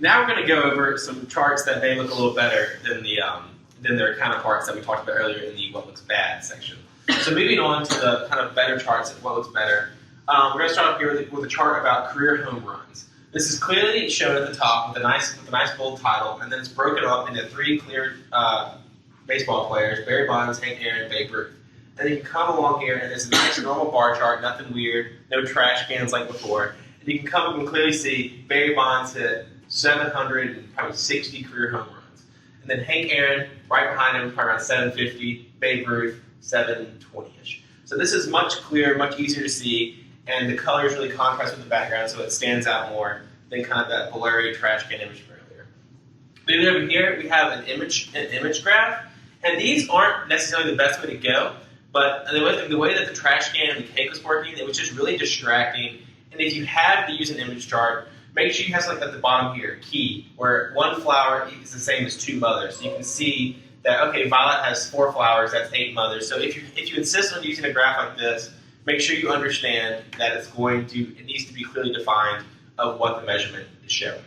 Now we're going to go over some charts that may look a little better than their counterparts that we talked about earlier in the what looks bad section. So moving on to the kind of better charts of what looks better, we're going to start off here with a chart about career home runs. This is clearly shown at the top with a nice bold title, and then it's broken up into three clear baseball players: Barry Bonds, Hank Aaron, Babe Ruth. And then you can come along here, and it's a nice normal bar chart, nothing weird, no trash cans like before. And you can come up and clearly see Barry Bonds hit 760 career home runs. And then Hank Aaron, right behind him, probably around 750, Babe Ruth, 720-ish. So this is much clearer, much easier to see, and the colors really contrast with the background, so it stands out more than kind of that blurry trash can image from earlier. Moving over here, we have an image graph, and these aren't necessarily the best way to go, but the way that the trash can and the cake was working, it was just really distracting. And if you have to use an image chart, make sure you have something at the bottom here, key, where one flower is the same as two mothers. So you can see that, okay, Violet has 4 flowers, that's 8 mothers. So if you insist on using a graph like this, make sure you understand that it needs to be clearly defined of what the measurement is showing.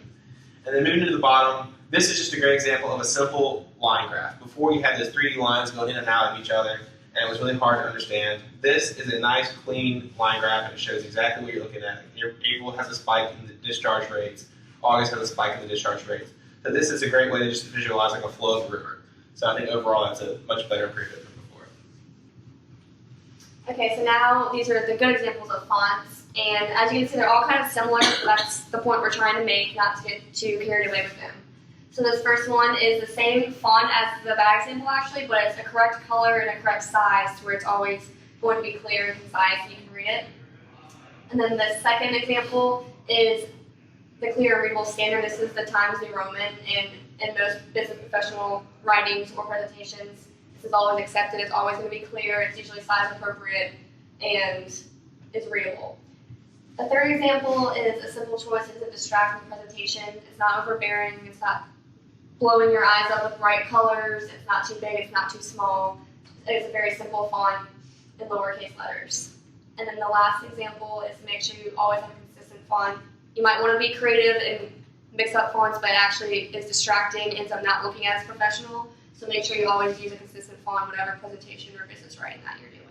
And then moving to the bottom, this is just a great example of a simple line graph. Before you had those 3D lines going in and out of each other, and it was really hard to understand. This is a nice, clean line graph, and it shows exactly what you're looking at. April has a spike in the discharge rates. August has a spike in the discharge rates. So this is a great way to just visualize like a flow of the river. So I think overall that's a much better improvement than before. Okay, so now these are the good examples of fonts. And as you can see, they're all kind of similar. That's the point we're trying to make, not to get too carried away with them. So this first one is the same font as the bad example actually, but it's a correct color and a correct size to where it's always going to be clear and concise and you can read it. And then the second example is the clear and readable standard. This is the Times New Roman, and in most business professional writings or presentations, this is always accepted. It's always going to be clear. It's usually size appropriate and is readable. The third example is a simple choice. It's a distracting presentation. It's not overbearing. It's not blowing your eyes up with bright colors. It's not too big. It's not too small. It's a very simple font in lowercase letters. And then the last example is to make sure you always have a consistent font. You might want to be creative and mix up fonts, but it actually is distracting, ends up not looking as professional. So make sure you always use a consistent font, whatever presentation or business writing that you're doing.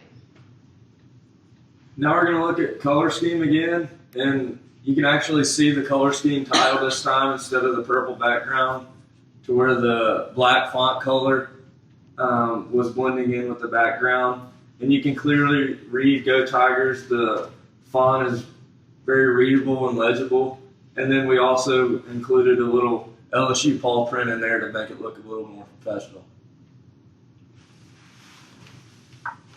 Now we're going to look at color scheme again, and you can actually see the color scheme tile this time instead of the purple background, to where the black font color was blending in with the background. And you can clearly read Go Tigers. The font is very readable and legible. And then we also included a little LSU paw print in there to make it look a little more professional.